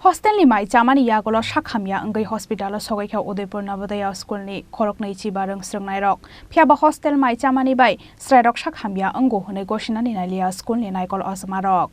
Hostelni mai Chamani Yakulo Shakhamya Ngai Hostpitalo Sogwikha Udaipur Navodaya Schoolni Khorang Rwngswrwngnairok Phiaba hostel mai Chamani bai Srairok Shakhamya Ango Hone Goshinani Nalia Schoolni Naikol Osmarok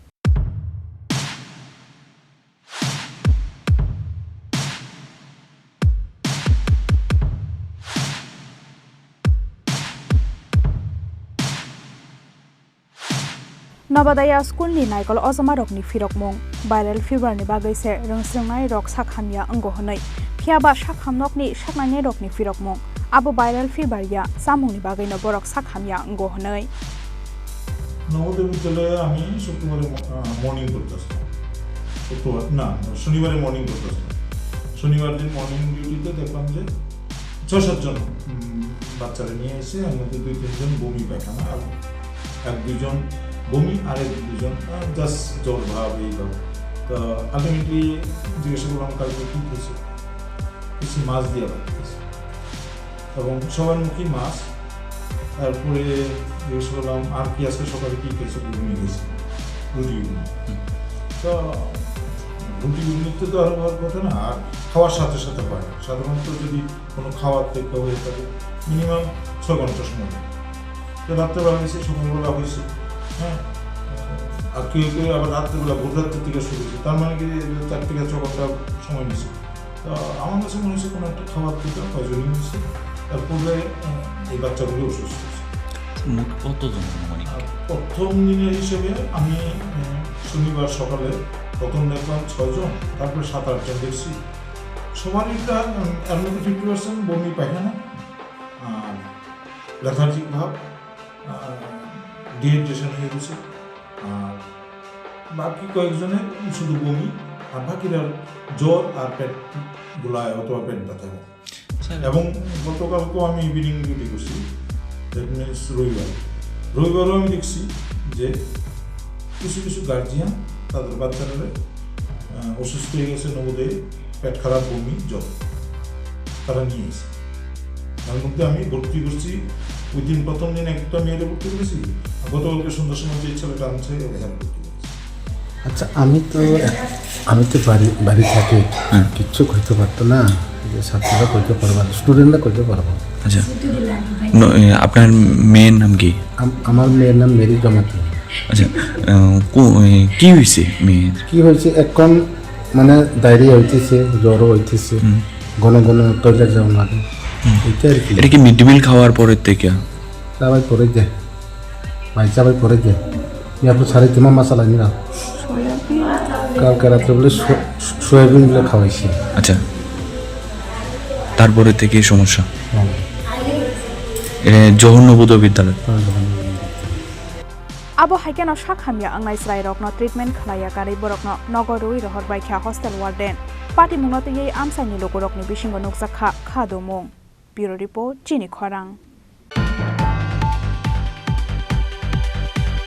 Navodaya Schoolni Naikol Osmarokni Firokmung viral fever ni bagai se Rwngswrwngnairok Shakhamya Ango Honai Phiaba Shakhamnokni Shaknairokni Firokmung abo viral fever ya samungni bagai no borok Shakhamya Ango Honai Navodaya বিদ্যালয়ে আমি শুক্রবারে morning করতেছিলাম শুক্রবার না শনিবারে morning করতেছিলাম শনিবার দিন মর্নিং ডিউটিতে দেখলাম যে ৬-৭ জন বাচ্চারা নিয়ে এসে এর মধ্যে ২-৩ জন বমি পায়খানা আর ১-২ জন বমি আর ১-২ জন জাস্ট জ্বর ভাব এইভাব তো আলটিমেটলি জিজ্ঞাসা করলাম কালকে কী খেয়েছে কিছু মাছ দিয়ে বানিয়েছে এবং সবার মুখে মাছ তারপরে জিজ্ঞেস করলাম আর কি আজকে সকালে কী খেয়েছে ঘুমিয়ে গেছে রুটি তো রুটি ঘুমিতে তো আরও হওয়ার কথা না আর খাওয়ার সাথে সাথে হয় না সাধারণত যদি কোনো খাওয়ার থেকে হয়ে থাকে মিনিমাম ৬ ঘন্টা সময় তো রাত্রেবেলা হয়েছে সকালবেলা হয়েছে হ্যাঁ আর কেউ কেউ আবার রাত্রেবেলা ভোর রাত্রের থেকে শুরু হয়েছে তার মানে কি ৪ থেকে ৬ ঘন্টা সময় নিয়েছে তো আমার কাছে মনে হচ্ছে কোনো একটা খাবার থেকে পয়জনিং হয়েছে তারপরে এই বাচ্চাগুলো অসুস্থ হয়েছে প্রথম দিনের হিসেবে আমি শনিবার সকালে প্রথম দেখলাম ৬ জন তারপরে ৭-৮ জন দেখছি সবারই একটা এর মধ্যে 50% বমি পায়খানা আর লেথার্জিক ভাব ডিহাইড্রেশন হয়ে গেছে আর বাকি কয়েকজনের শুধু বমি আর বাকিরা জ্বর আর পেট গোলায় অথবা পেট ব্যথা এবং গতকালকেও আমি ইভিনিং ডিউটি করছি দ্যাট মিনস রবিবারও আমি দেখছি যে কিছু কিছু গার্জিয়ান তাদের বাচ্চারা অসুস্থ হয়ে গেছে নবোদয়ে পেট খারাপ বমি জ্বর তারা নিয়ে এসে তার মধ্যে আমি ভর্তি করছি ওই দিন প্রথম দিন একটা মেয়েরে ভর্তি করেছি গতকালকে সন্ধ্যার সময় যে ছেলেটা আনছে ওখানে ভর্তি করেছি। আচ্ছা আমি তো বাড়ি থাকি কিচ্ছু করতে পারতো না যে ছাত্ররা করতে পারবো স্টুডেন্টরা করতে পারবো। আচ্ছা আপনার মেয়ের নাম কি? আমার মেয়ের নাম মেরি জমাতি। আচ্ছা কি হয়েছে মেয়ের? কি হয়েছে এখন মানে ডায়রিয়া হইতেছে জ্বরও হইতেছে ঘন ঘন টয়লেট যাওয়া লাগে এটা কি মিড ডে মিল খাওয়ার পরের থেকে? সবাই পরে যায় ভাই সবাই পরে যায় আপনি সাড়ে তোমার মশলা নিলাম কালকে রাত্রে বলে সোয়াবিন গুলো খাওয়াইছি। আচ্ছা তারপরে থেকে সমস্যা জহর নবোদয় বিদ্যালয় abo haikeno Shakhamya Angnai Srairokno treatment khlaya kari borokno nogorui rohor baikha hostel warden pati mungno tei amsani logorokni bisingo nukjakha khadomung Bureau Report Chini Khorang